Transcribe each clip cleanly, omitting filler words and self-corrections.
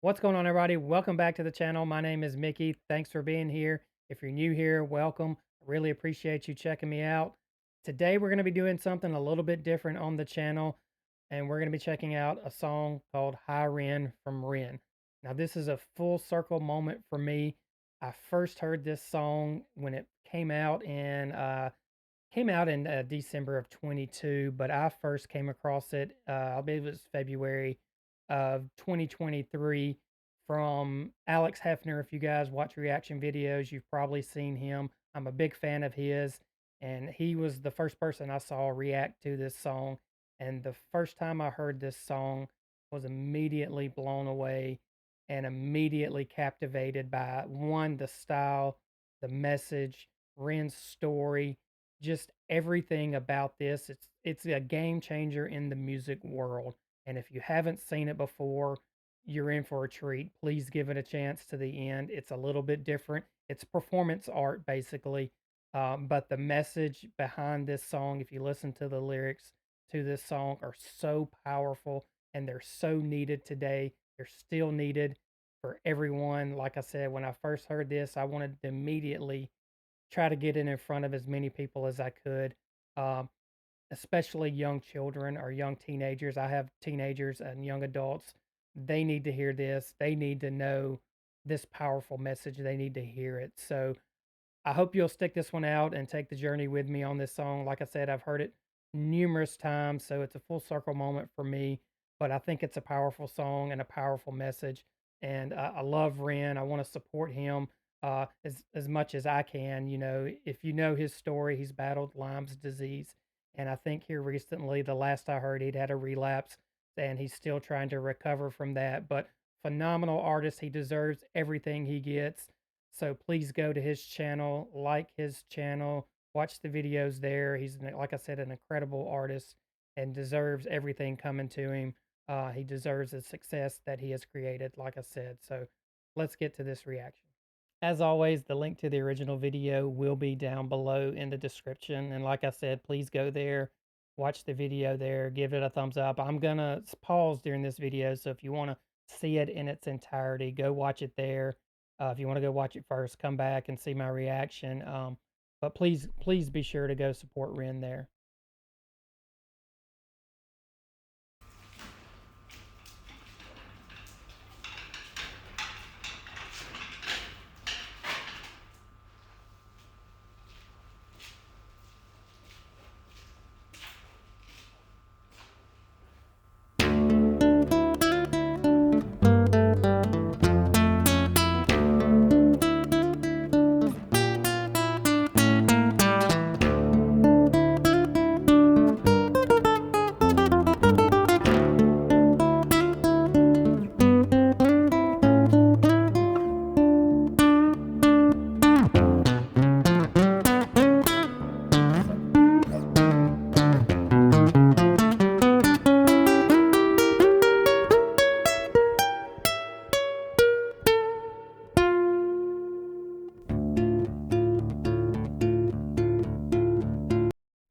What's going on, everybody? Welcome back to the channel. My name is Mickey. Thanks for being here. If you're new here, welcome. I really appreciate you checking me out. Today, we're going to be doing something a little bit different on the channel, and we're going to be checking out a song called Hi Ren from Ren. Now, this is a full circle moment for me. I first heard this song when it came out in December of 22, but I first came across it, I believe it was February of 2023 from Alex Hefner. If you guys watch reaction videos, you've probably seen him. I'm a big fan of his, and he was the first person I saw react to this song. And the first time I heard this song, was immediately blown away and immediately captivated by one, the style, the message, Ren's story, just everything about this. It's a game changer in the music world. And if you haven't seen it before, you're in for a treat. Please give it a chance to the end. It's a little bit different. It's performance art, basically. But the message behind this song, if you listen to the lyrics to this song, are so powerful and they're so needed today. They're still needed for everyone. Like I said, when I first heard this, I wanted to immediately try to get it in front of as many people as I could, um, especially young children or young teenagers. I have teenagers and young adults. They need to hear this. They need to know this powerful message. They need to hear it. So I hope you'll stick this one out and take the journey with me on this song. Like I said, I've heard it numerous times, so it's a full circle moment for me. But I think it's a powerful song and a powerful message. And I love Ren. I want to support him as much as I can. You know, if you know his story, he's battled Lyme's disease, and I think here recently, the last I heard, he'd had a relapse, and he's still trying to recover from that. But phenomenal artist. He deserves everything he gets. So please go to his channel, like his channel, watch the videos there. He's, like I said, an incredible artist and deserves everything coming to him. He deserves the success that he has created, like I said. So let's get to this reaction. As always, the link to the original video will be down below in the description. And like I said, please go there, watch the video there, give it a thumbs up. I'm going to pause during this video. So if you want to see it in its entirety, go watch it there. If you want to go watch it first, come back and see my reaction. But please be sure to go support Ren there.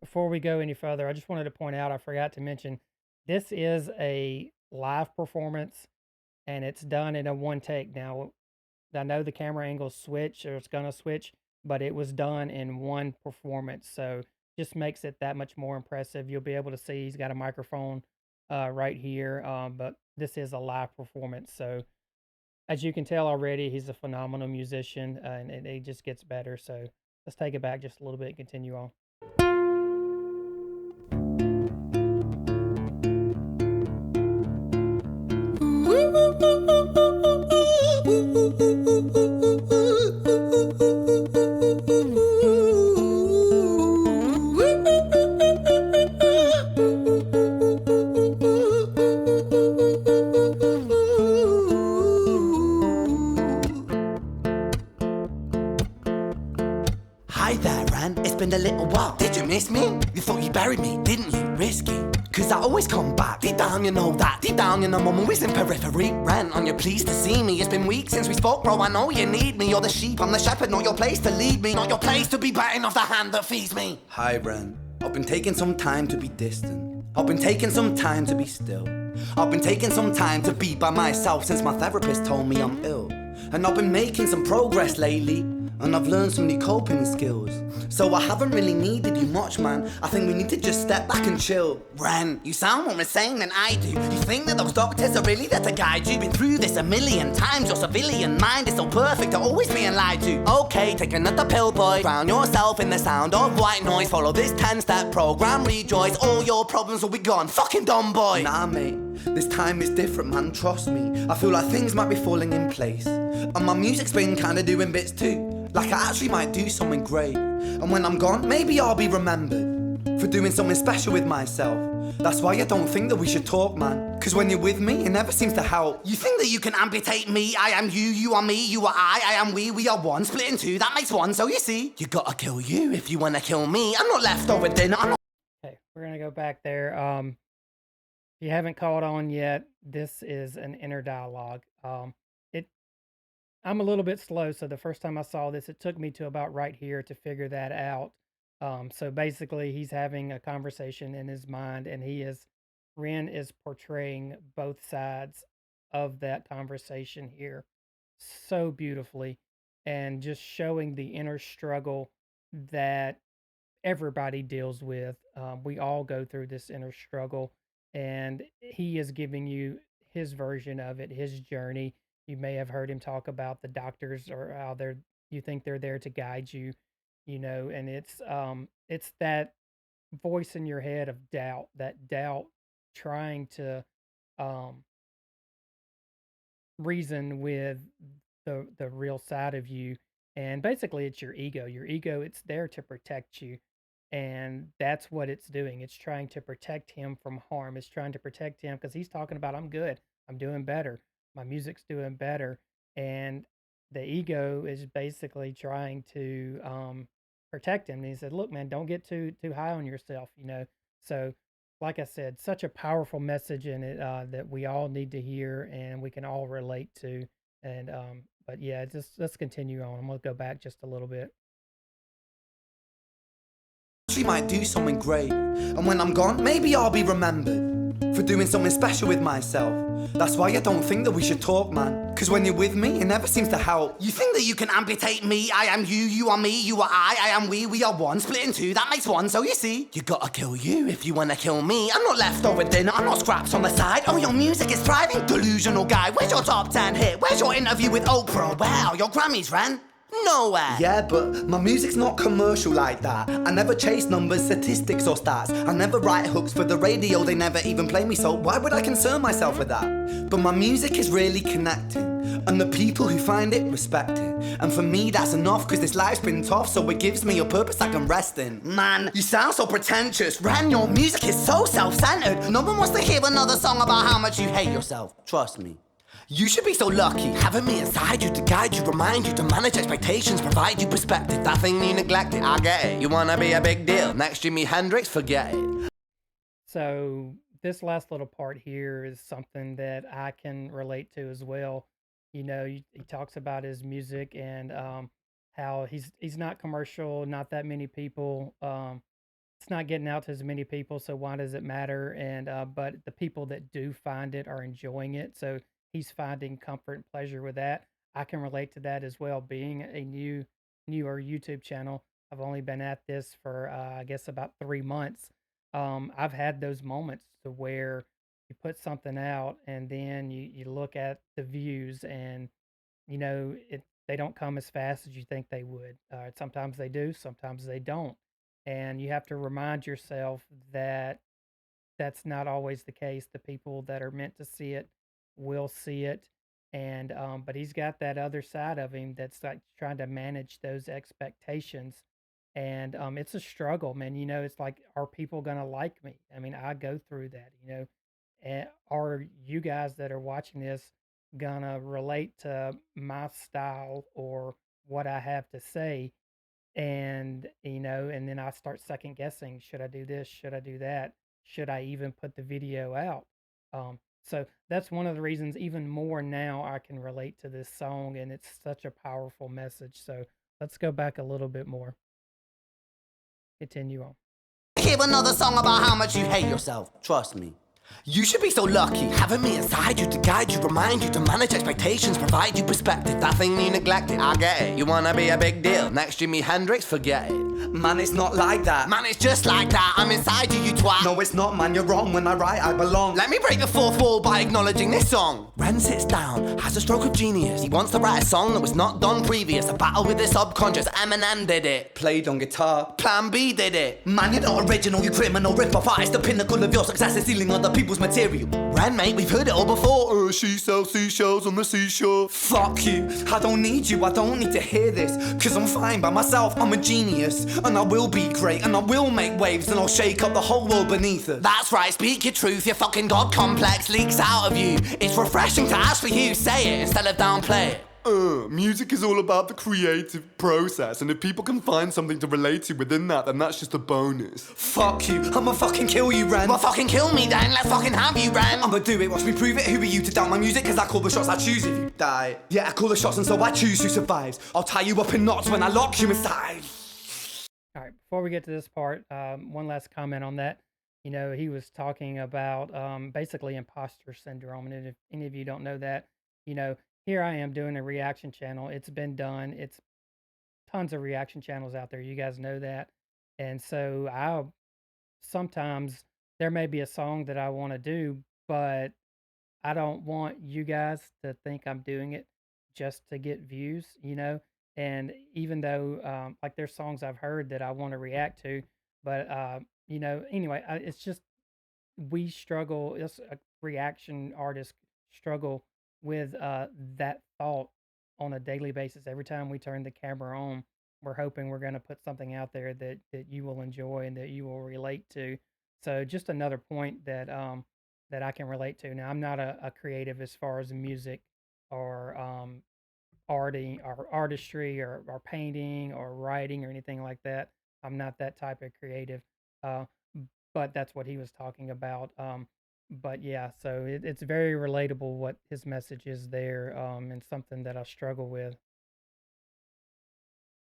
Before we go any further, I just wanted to point out, I forgot to mention, this is a live performance and it's done in a one take. Now, I know the camera angles switch or it's going to switch, but it was done in one performance. So just makes it that much more impressive. You'll be able to see he's got a microphone right here, but this is a live performance. So as you can tell already, he's a phenomenal musician and it just gets better. So let's take it back just a little bit and continue on. Hi there, Ran. It's been a little while. Did you miss me? You thought you buried me, didn't you? Risky. Cause I always come back. Deep down, you know that. Deep down, you know I'm always in periphery. Ran, on you pleased to see me? It's been weeks since we spoke, bro. I know you need me. You're the sheep, I'm the shepherd. Not your place to lead me. Not your place to be biting off the hand that feeds me. Hi, Ran. I've been taking some time to be distant. I've been taking some time to be still. I've been taking some time to be by myself since my therapist told me I'm ill. And I've been making some progress lately, and I've learned some new coping skills. So I haven't really needed you much, man. I think we need to just step back and chill. Ren, you sound more insane than I do. You think that those doctors are really there to guide you? Been through this a million times. Your civilian mind is so perfect to always being lied to. Okay, take another pill, boy. Drown yourself in the sound of white noise. Follow this 10-step program, rejoice. All your problems will be gone. Fucking dumb boy. Nah, mate, this time is different, man. Trust me. I feel like things might be falling in place. And my music's been kinda doing bits too. Like I actually might do something great. And when I'm gone, maybe I'll be remembered for doing something special with myself. That's why I don't think that we should talk, man. Cause when you're with me, it never seems to help. You think that you can amputate me? I am you, you are me, you are I am we are one. Split in two, that makes one. So you see, you gotta kill you if you wanna kill me. I'm not leftover dinner, I'm not. Okay, we're gonna go back there. If you haven't caught on yet, this is an inner dialogue. It I'm a little bit slow, so the first time I saw this, it took me to about right here to figure that out. So basically, he's having a conversation in his mind, and Ren is portraying both sides of that conversation here so beautifully, and just showing the inner struggle that everybody deals with. We all go through this inner struggle, and he is giving you his version of it, his journey. You may have heard him talk about the doctors or how you think they're there to guide you, and it's that voice in your head of doubt, that doubt trying to um reason with the real side of you, and basically it's your ego. Your ego, it's there to protect you, and that's what it's doing. It's trying to protect him from harm. It's trying to protect him because he's talking about, I'm good, I'm doing better, my music's doing better, and the ego is basically trying to protect him. And he said, look, man, don't get too high on yourself, so like I said, such a powerful message in it, that we all need to hear and we can all relate to. And but yeah, just let's continue on. I'm gonna go back just a little bit. Actually might do something great. And when I'm gone, maybe I'll be remembered for doing something special with myself. That's why I don't think that we should talk, man. Cause when you're with me, it never seems to help. You think that you can amputate me? I am you, you are me, you are I am we are one. Split in two, that makes one. So you see, you gotta kill you if you wanna kill me. I'm not leftover dinner, I'm not scraps on the side. Oh, your music is thriving, delusional guy. Where's your top 10 hit? Where's your interview with Oprah? Wow, your Grammys ran nowhere. Yeah, but my music's not commercial like that. I never chase numbers, statistics or stats. I never write hooks for the radio, they never even play me, so why would I concern myself with that? But my music is really connecting, and the people who find it respect it. And for me that's enough, cause this life's been tough, so it gives me a purpose I can rest in. Man, you sound so pretentious. Ren, your music is so self-centered. No one wants to hear another song about how much you hate yourself. Trust me. You should be so lucky, having me inside you to guide you, remind you to manage expectations, provide you perspective. That thing you neglected, I get it. You wanna be a big deal, next Jimi Hendrix, forget it. So this last little part here is something that I can relate to as well. He talks about his music and how he's not commercial, not that many people. It's not getting out to as many people, so why does it matter? And but the people that do find it are enjoying it, so he's finding comfort and pleasure with that. I can relate to that as well. Being a newer YouTube channel, I've only been at this for I guess about 3 months. I've had those moments to where you put something out and then you look at the views, and they don't come as fast as you think they would. Sometimes they do, sometimes they don't, and you have to remind yourself that that's not always the case. The people that are meant to see it will see it, and but he's got that other side of him that's like trying to manage those expectations, and it's a struggle, man. It's like, are people gonna like me? I mean, I go through that. And are you guys that are watching this gonna relate to my style or what I have to say? And then I start second guessing, should I do this? Should I do that? Should I even put the video out? So that's one of the reasons even more now I can relate to this song, and it's such a powerful message. So let's go back a little bit more. Continue on. Hear another song about how much you hate yourself. Trust me. You should be so lucky, having me inside you to guide you, remind you to manage expectations, provide you perspective. That thing you neglected, I get it. You wanna be a big deal, next Jimi Hendrix, forget it. Man, it's not like that. Man, it's just like that, I'm inside you, you twat. No, it's not, man, you're wrong. When I write, I belong. Let me break the fourth wall by acknowledging this song. Ren sits down, has a stroke of genius. He wants to write a song that was not done previous. A battle with the subconscious, Eminem did it. Played on guitar. Plan B did it. Man, you're not original, you criminal rip-off artist. The pinnacle of your success is stealing other people's material. Ren, mate, we've heard it all before. She sells seashells on the seashore. Fuck you, I don't need you, I don't need to hear this. Cause I'm fine by myself, I'm a genius. And I will be great, and I will make waves. And I'll shake up the whole world beneath us. That's right, speak your truth, your fucking god complex leaks out of you. It's refreshing to ask for you, say it instead of downplay it. Music is all about the creative process, and if people can find something to relate to within that, then that's just a bonus. Fuck you, I'ma fucking kill you, Ren. Well, fucking kill me then, let's fucking have you, Ren. I'ma do it, watch me prove it. Who are you to doubt my music? Cause I call the shots, I choose if you die. Yeah, I call the shots and so I choose who survives. I'll tie you up in knots when I lock you inside. All right, before we get to this part, one last comment on that. You know, he was talking about basically imposter syndrome. And if any of you don't know that, you know, here I am doing a reaction channel. It's been done. It's tons of reaction channels out there. You guys know that. And so sometimes there may be a song that I want to do, but I don't want you guys to think I'm doing it just to get views, you know? And even though, like, there's songs I've heard that I want to react to, but, you know, anyway, it's just, we struggle, it's a reaction artist struggle with that thought on a daily basis. Every time we turn the camera on, we're hoping we're going to put something out there that you will enjoy and that you will relate to. So just another point that that I can relate to. Now, I'm not a creative as far as music or arting or artistry or painting or writing or anything like that. I'm not that type of creative, but that's what he was talking about. But yeah, so it's very relatable what his message is there, and something that I struggle with.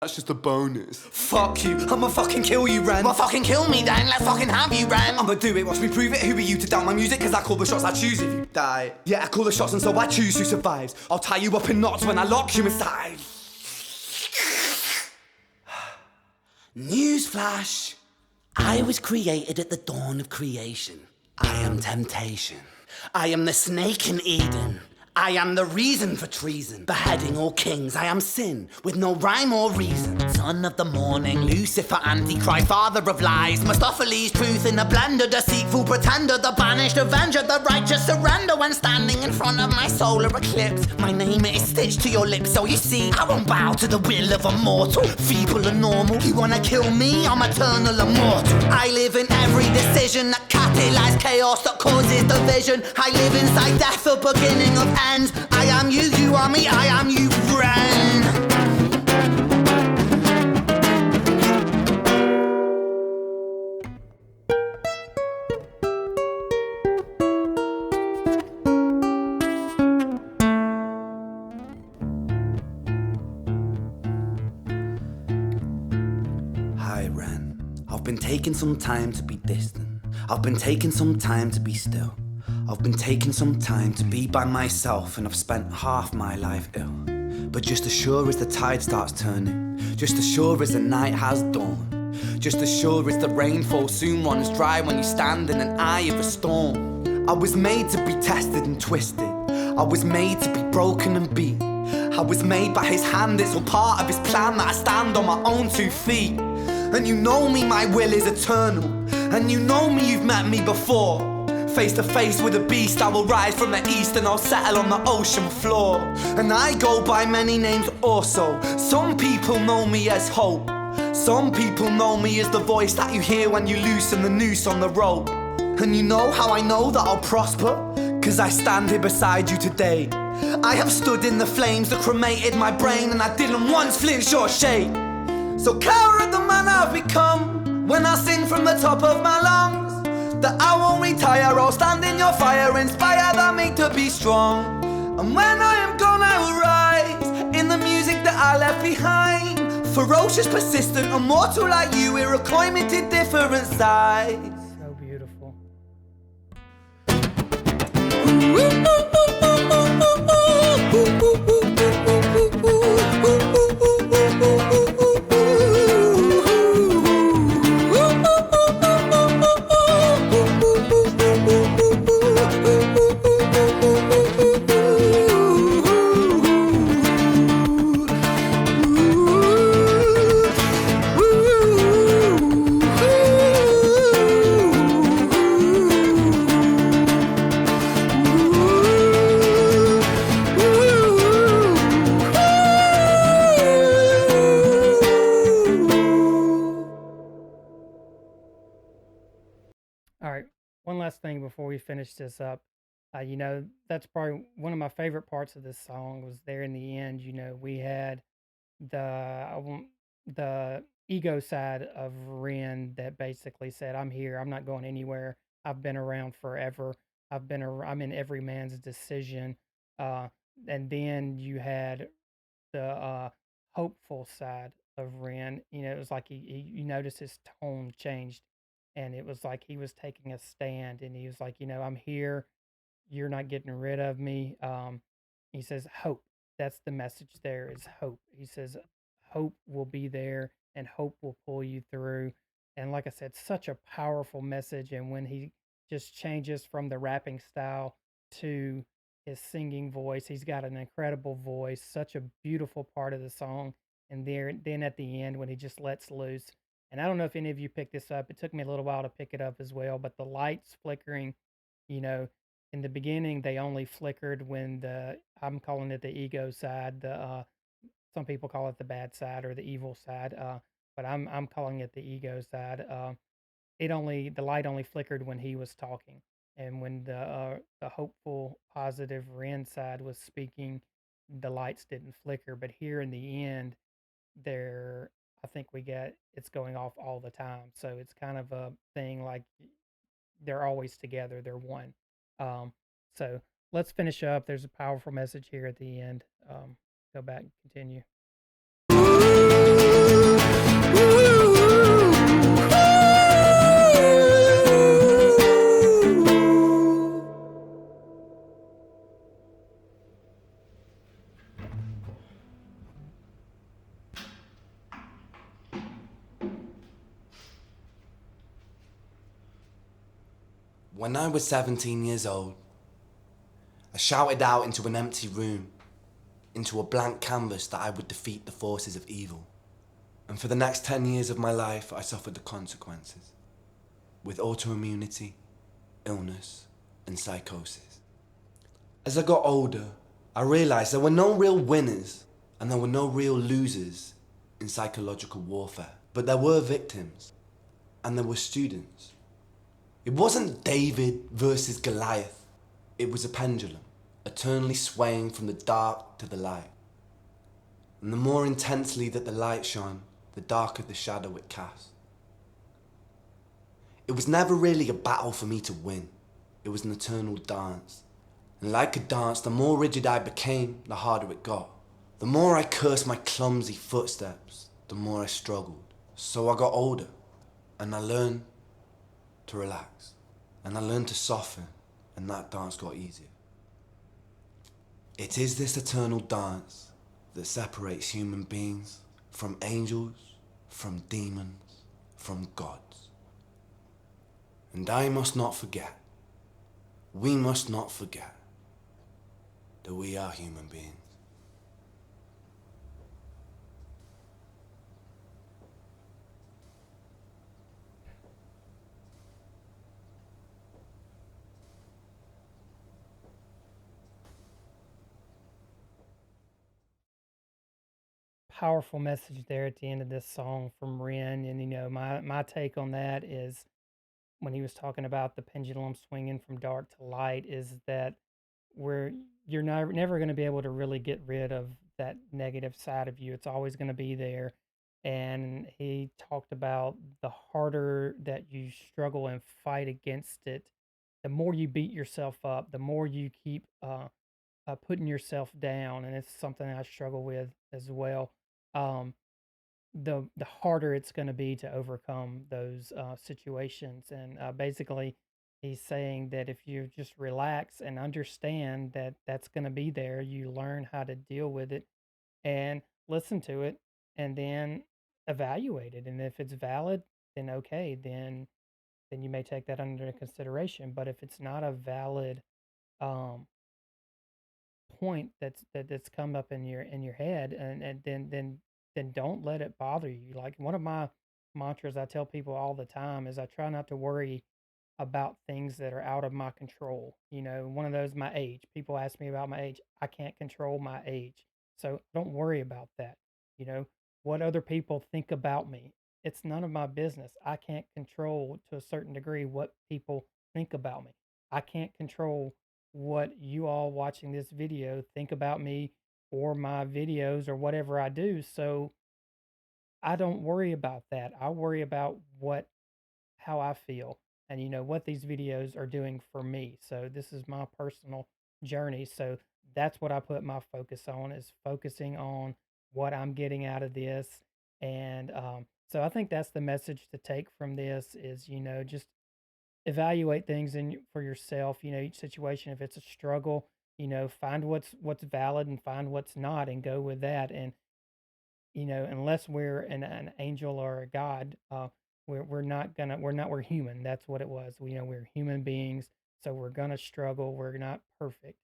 That's just a bonus. Fuck you, I'ma fucking kill you, Ren. Well, fucking kill me then, let's fucking have you, Ren. I'ma do it, watch me prove it. Who are you to doubt my music? Cause I call the shots, I choose if you die. Yeah, I call the shots and so I choose who survives. I'll tie you up in knots when I lock you inside. Newsflash. I was created at the dawn of creation. I am temptation. I am the snake in Eden. I am the reason for treason, beheading all kings. I am sin, with no rhyme or reason. Son of the morning, Lucifer, Antichrist, father of lies. Mephistopheles, truth in a blender, deceitful pretender, the banished avenger, the righteous surrender. When standing in front of my solar eclipse, my name is stitched to your lips. So you see, I won't bow to the will of a mortal, feeble and normal. You wanna kill me? I'm eternal immortal. I live in every decision that catalyzes chaos, that causes division. I live inside death, the beginning of end. I am you, you are me, I am you, friend. Hi, Ren. I've been taking some time to be distant. I've been taking some time to be still. I've been taking some time to be by myself, and I've spent half my life ill. But just as sure as the tide starts turning, just as sure as the night has dawned, just as sure as the rainfall soon runs dry when you stand in an eye of a storm. I was made to be tested and twisted. I was made to be broken and beat. I was made by his hand, it's all part of his plan that I stand on my own 2 feet. And you know me, my will is eternal. And you know me, you've met me before. Face to face with a beast, I will rise from the east and I'll settle on the ocean floor. And I go by many names also. Some people know me as hope. Some people know me as the voice that you hear when you loosen the noose on the rope. And you know how I know that I'll prosper? Cause I stand here beside you today. I have stood in the flames that cremated my brain, and I didn't once flinch or shake. So cower at the man I've become when I sing from the top of my lungs. That I won't retire, I'll stand in your fire, inspire that me to be strong. And when I am gone, I will rise in the music that I left behind. Ferocious, persistent, immortal like you, we're a coin minted different size. So beautiful. one last thing before we finish this up. That's probably one of my favorite parts of this song was there in the end. We had the the ego side of Ren that basically said, "I'm here. I'm not going anywhere. I've been around forever. I'm in every man's decision." Uh, and then you had the hopeful side of Ren. It was like you notice his tone changed, and it was like he was taking a stand, and he was like, "I'm here. You're not getting rid of me." He says, "Hope." That's the message. There is hope. He says, "Hope will be there, and hope will pull you through." And like I said, such a powerful message. And when he just changes from the rapping style to his singing voice, he's got an incredible voice, such a beautiful part of the song. And then at the end, when he just lets loose, and I don't know if any of you picked this up. It took me a little while to pick it up as well, but the lights flickering, you know, in the beginning they only flickered when I'm calling it the ego side. The Some people call it the bad side or the evil side, but I'm calling it the ego side. The light only flickered when he was talking, and when the hopeful, positive Ren side was speaking, the lights didn't flicker. But here in the end, there I think we get it's going off all the time. So it's kind of a thing like they're always together. They're one. Um, so let's finish up. There's a powerful message here at the end. Go back and continue. When I was 17 years old, I shouted out into an empty room, into a blank canvas that I would defeat the forces of evil. And for the next 10 years of my life, I suffered the consequences, with autoimmunity, illness, and psychosis. As I got older, I realized there were no real winners and there were no real losers in psychological warfare, but there were victims and there were students. It wasn't David versus Goliath. It was a pendulum, eternally swaying from the dark to the light. And the more intensely that the light shone, the darker the shadow it cast. It was never really a battle for me to win. It was an eternal dance. And like a dance, the more rigid I became, the harder it got. The more I cursed my clumsy footsteps, the more I struggled. So I got older, and I learned to relax. And I learned to soften, and that dance got easier. It is this eternal dance that separates human beings from angels, from demons, from gods. And I must not forget, we must not forget, that we are human beings. Powerful message there at the end of this song from Ren. And my take on that is when he was talking about the pendulum swinging from dark to light, is that where you're never going to be able to really get rid of that negative side of you. It's always going to be there. And he talked about the harder that you struggle and fight against it, the more you beat yourself up, the more you keep putting yourself down. And it's something I struggle with as well. Um, the harder it's going to be to overcome those situations. And basically, he's saying that if you just relax and understand that that's going to be there, you learn how to deal with it and listen to it, and then evaluate it. And if it's valid, then okay, then you may take that under consideration. But if it's not a valid um, point that's come up in your head, and then don't let it bother you. Like one of my mantras I tell people all the time is I try not to worry about things that are out of my control. One of those, my age. People ask me about my age. I can't control my age. So don't worry about that. You know, what other people think about me. It's none of my business. I can't control to a certain degree what people think about me. I can't control what you all watching this video think about me or my videos or whatever I do. So I don't worry about that. I worry about how I feel and what these videos are doing for me. So this is my personal journey. So that's what I put my focus on, is focusing on what I'm getting out of this. And so I think that's the message to take from this is, just evaluate things for yourself, each situation. If it's a struggle, find what's valid and find what's not and go with that. And unless we're an angel or a god, we're human. That's what it was. We're human beings, so we're gonna struggle. We're not perfect.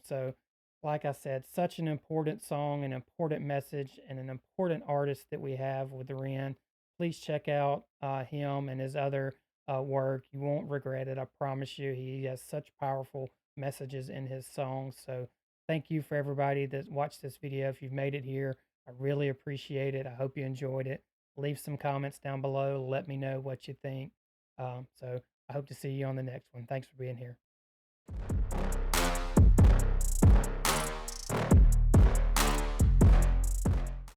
So like I said, such an important song, an important message, and an important artist that we have with Ren. Please check out him and his other work. You won't regret it. I promise you. He has such powerful messages in his songs. So thank you for everybody that watched this video. If you've made it here, I really appreciate it. I hope you enjoyed it. Leave some comments down below. Let me know what you think. So I hope to see you on the next one. Thanks for being here.